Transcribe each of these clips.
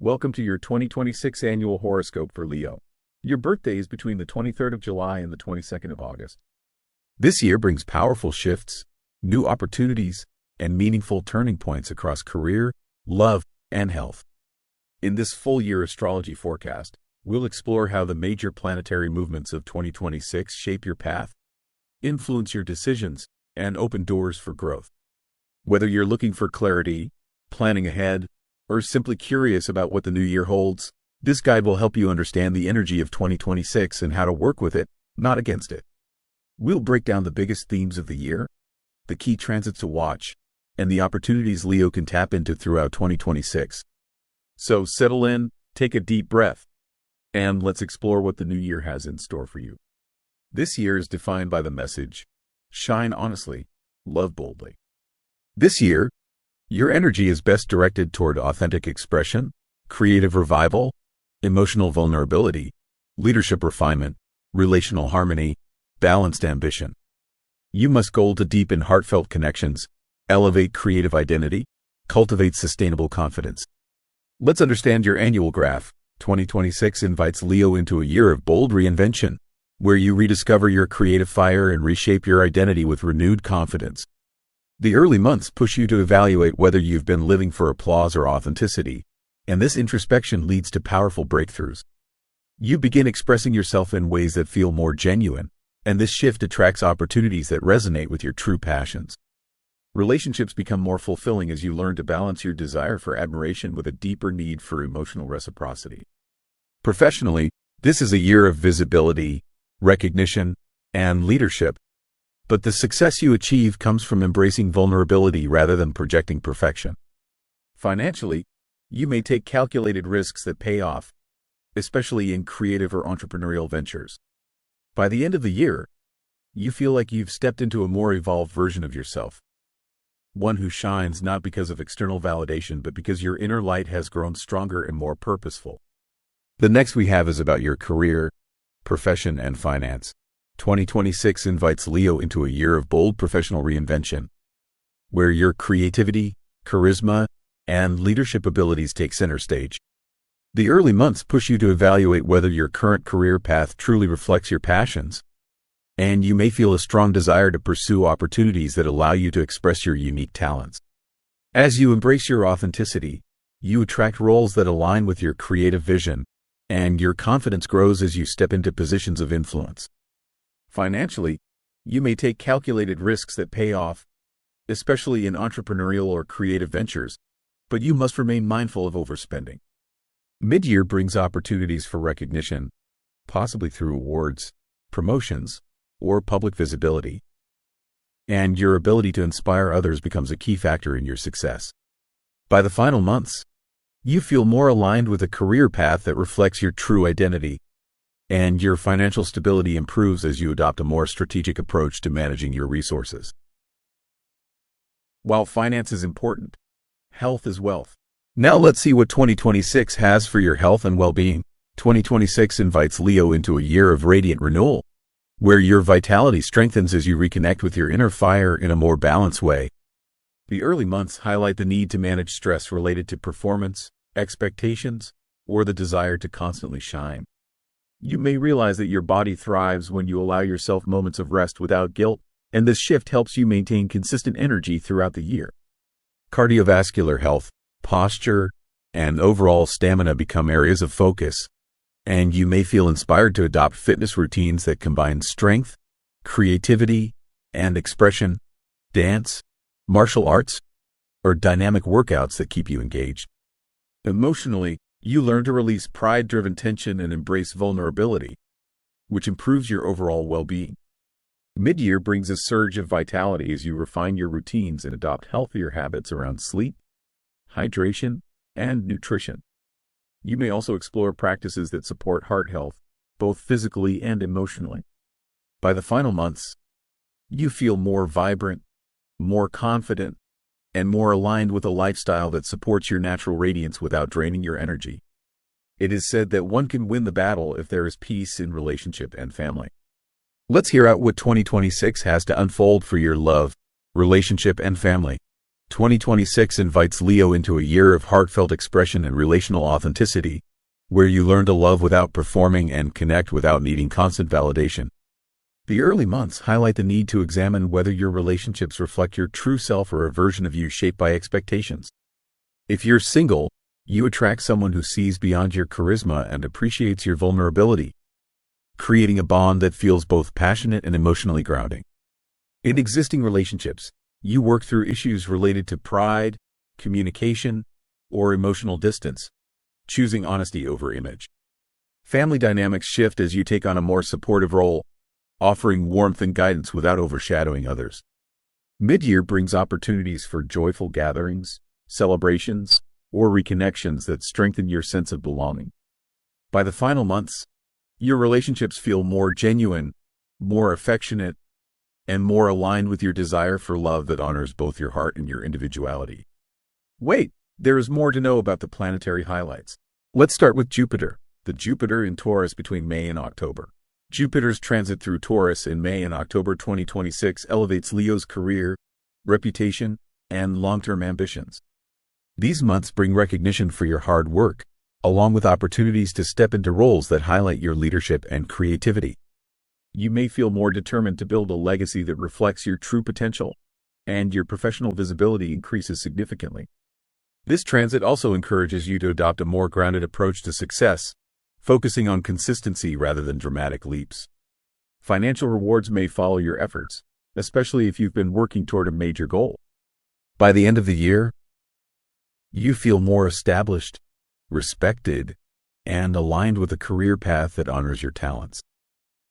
Welcome to your 2026 annual horoscope for Leo. Your birthday is between the 23rd of July and the 22nd of August. This year brings powerful shifts, new opportunities, and meaningful turning points across career, love, and health. In this full-year astrology forecast, we'll explore how the major planetary movements of 2026 shape your path, influence your decisions, and open doors for growth. Whether you're looking for clarity, planning ahead, or simply curious about what the new year holds, this guide will help you understand the energy of 2026 and how to work with it, not against it. We'll break down the biggest themes of the year, the key transits to watch, and the opportunities Leo can tap into throughout 2026. So settle in, take a deep breath, and let's explore what the new year has in store for you. This year is defined by the message, shine honestly, love boldly. This year, your energy is best directed toward authentic expression, creative revival, emotional vulnerability, leadership refinement, relational harmony, balanced ambition. You must goal to deepen heartfelt connections, elevate creative identity, cultivate sustainable confidence. Let's understand your annual graph. 2026 invites Leo into a year of bold reinvention, where you rediscover your creative fire and reshape your identity with renewed confidence. The early months push you to evaluate whether you've been living for applause or authenticity, and this introspection leads to powerful breakthroughs. You begin expressing yourself in ways that feel more genuine, and this shift attracts opportunities that resonate with your true passions. Relationships become more fulfilling as you learn to balance your desire for admiration with a deeper need for emotional reciprocity. Professionally, this is a year of visibility, recognition, and leadership. But the success you achieve comes from embracing vulnerability rather than projecting perfection. Financially, you may take calculated risks that pay off, especially in creative or entrepreneurial ventures. By the end of the year, you feel like you've stepped into a more evolved version of yourself. One who shines not because of external validation, but because your inner light has grown stronger and more purposeful. The next we have is about your career, profession, and finance. 2026 invites Leo into a year of bold professional reinvention, where your creativity, charisma, and leadership abilities take center stage. The early months push you to evaluate whether your current career path truly reflects your passions, and you may feel a strong desire to pursue opportunities that allow you to express your unique talents. As you embrace your authenticity, you attract roles that align with your creative vision, and your confidence grows as you step into positions of influence. Financially, you may take calculated risks that pay off, especially in entrepreneurial or creative ventures, but you must remain mindful of overspending. Mid-year brings opportunities for recognition, possibly through awards, promotions, or public visibility, and your ability to inspire others becomes a key factor in your success. By the final months, you feel more aligned with a career path that reflects your true identity, and your financial stability improves as you adopt a more strategic approach to managing your resources. While finance is important, health is wealth. Now let's see what 2026 has for your health and well-being. 2026 invites Leo into a year of radiant renewal, where your vitality strengthens as you reconnect with your inner fire in a more balanced way. The early months highlight the need to manage stress related to performance, expectations, or the desire to constantly shine. You may realize that your body thrives when you allow yourself moments of rest without guilt, and this shift helps you maintain consistent energy throughout the year. Cardiovascular health, posture, and overall stamina become areas of focus, and you may feel inspired to adopt fitness routines that combine strength, creativity, and expression, dance, martial arts, or dynamic workouts that keep you engaged. Emotionally, you learn to release pride-driven tension and embrace vulnerability, which improves your overall well-being. Mid-year brings a surge of vitality as you refine your routines and adopt healthier habits around sleep, hydration, and nutrition. You may also explore practices that support heart health, both physically and emotionally. By the final months, you feel more vibrant, more confident, and more aligned with a lifestyle that supports your natural radiance without draining your energy. It is said that one can win the battle if there is peace in relationship and family. Let's hear out what 2026 has to unfold for your love, relationship, and family. 2026 invites Leo into a year of heartfelt expression and relational authenticity, where you learn to love without performing and connect without needing constant validation. The early months highlight the need to examine whether your relationships reflect your true self or a version of you shaped by expectations. If you're single, you attract someone who sees beyond your charisma and appreciates your vulnerability, creating a bond that feels both passionate and emotionally grounding. In existing relationships, you work through issues related to pride, communication, or emotional distance, choosing honesty over image. Family dynamics shift as you take on a more supportive role, offering warmth and guidance without overshadowing others. Mid-year brings opportunities for joyful gatherings, celebrations, or reconnections that strengthen your sense of belonging. By the final months, your relationships feel more genuine, more affectionate, and more aligned with your desire for love that honors both your heart and your individuality. Wait, there is more to know about the planetary highlights. Let's start with Jupiter. The Jupiter in Taurus between May and October. Jupiter's transit through Taurus in May and October 2026 elevates Leo's career, reputation, and long-term ambitions. These months bring recognition for your hard work, along with opportunities to step into roles that highlight your leadership and creativity. You may feel more determined to build a legacy that reflects your true potential, and your professional visibility increases significantly. This transit also encourages you to adopt a more grounded approach to success, focusing on consistency rather than dramatic leaps. Financial rewards may follow your efforts, especially if you've been working toward a major goal. By the end of the year, you feel more established, respected, and aligned with a career path that honors your talents.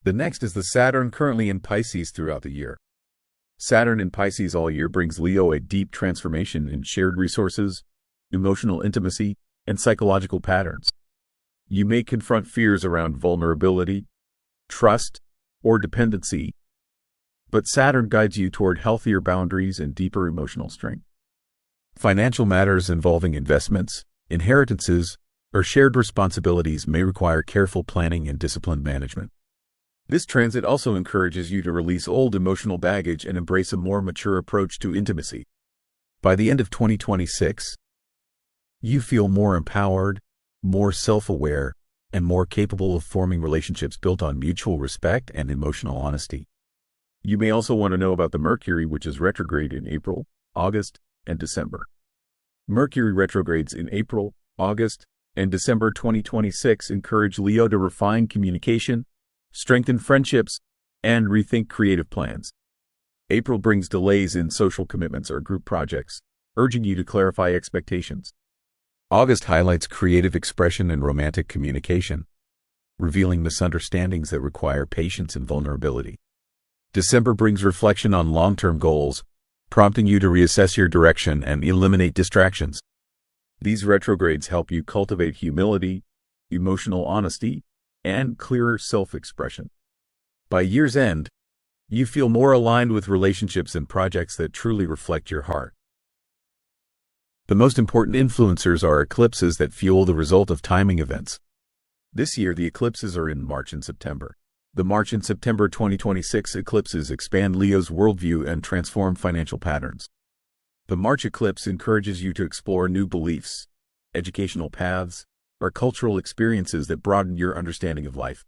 The next is the Saturn currently in Pisces throughout the year. Saturn in Pisces all year brings Leo a deep transformation in shared resources, emotional intimacy, and psychological patterns. You may confront fears around vulnerability, trust, or dependency, but Saturn guides you toward healthier boundaries and deeper emotional strength. Financial matters involving investments, inheritances, or shared responsibilities may require careful planning and disciplined management. This transit also encourages you to release old emotional baggage and embrace a more mature approach to intimacy. By the end of 2026, you feel more empowered, more self-aware, and more capable of forming relationships built on mutual respect and emotional honesty. You may also want to know about the Mercury, which is retrograde in April, August, and December. Mercury retrogrades in April, August, and December 2026 encourage Leo to refine communication, strengthen friendships, and rethink creative plans. April brings delays in social commitments or group projects, urging you to clarify expectations. August highlights creative expression and romantic communication, revealing misunderstandings that require patience and vulnerability. December brings reflection on long-term goals, prompting you to reassess your direction and eliminate distractions. These retrogrades help you cultivate humility, emotional honesty, and clearer self-expression. By year's end, you feel more aligned with relationships and projects that truly reflect your heart. The most important influencers are eclipses that fuel the result of timing events. This year, the eclipses are in March and September. The March and September 2026 eclipses expand Leo's worldview and transform financial patterns. The March eclipse encourages you to explore new beliefs, educational paths, or cultural experiences that broaden your understanding of life.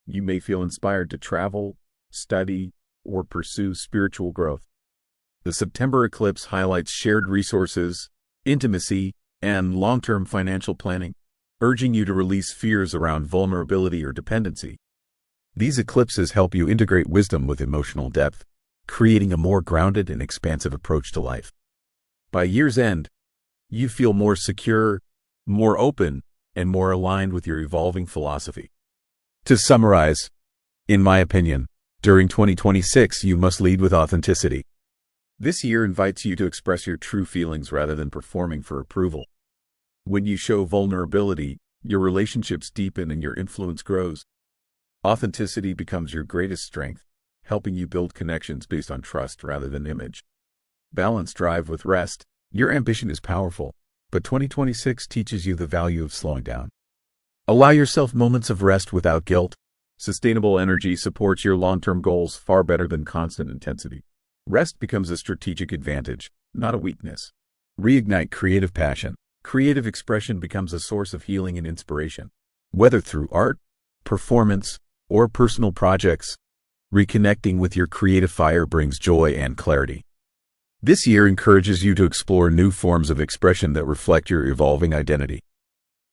You may feel inspired to travel, study, or pursue spiritual growth. The September eclipse highlights shared resources, intimacy, and long-term financial planning, urging you to release fears around vulnerability or dependency. These eclipses help you integrate wisdom with emotional depth, creating a more grounded and expansive approach to life. By year's end, you feel more secure, more open, and more aligned with your evolving philosophy. To summarize, in my opinion, during 2026 you must lead with authenticity. This year invites you to express your true feelings rather than performing for approval. When you show vulnerability, your relationships deepen and your influence grows. Authenticity becomes your greatest strength, helping you build connections based on trust rather than image. Balance drive with rest. Your ambition is powerful, but 2026 teaches you the value of slowing down. Allow yourself moments of rest without guilt. Sustainable energy supports your long-term goals far better than constant intensity. Rest becomes a strategic advantage, not a weakness. Reignite creative passion. Creative expression becomes a source of healing and inspiration. Whether through art, performance, or personal projects, reconnecting with your creative fire brings joy and clarity. This year encourages you to explore new forms of expression that reflect your evolving identity.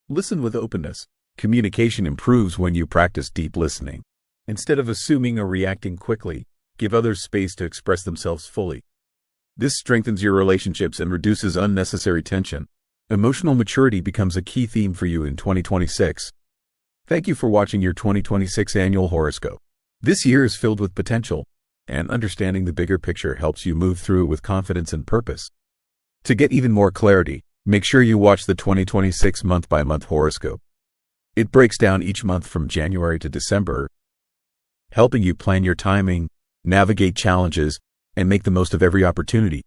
Listen with openness. Communication improves when you practice deep listening. Instead of assuming or reacting quickly, give others space to express themselves fully. This strengthens your relationships and reduces unnecessary tension. Emotional maturity becomes a key theme for you in 2026. Thank you for watching your 2026 annual horoscope. This year is filled with potential, and understanding the bigger picture helps you move through it with confidence and purpose. To get even more clarity, make sure you watch the 2026 month-by-month horoscope. It breaks down each month from January to December, helping you plan your timing, navigate challenges, and make the most of every opportunity.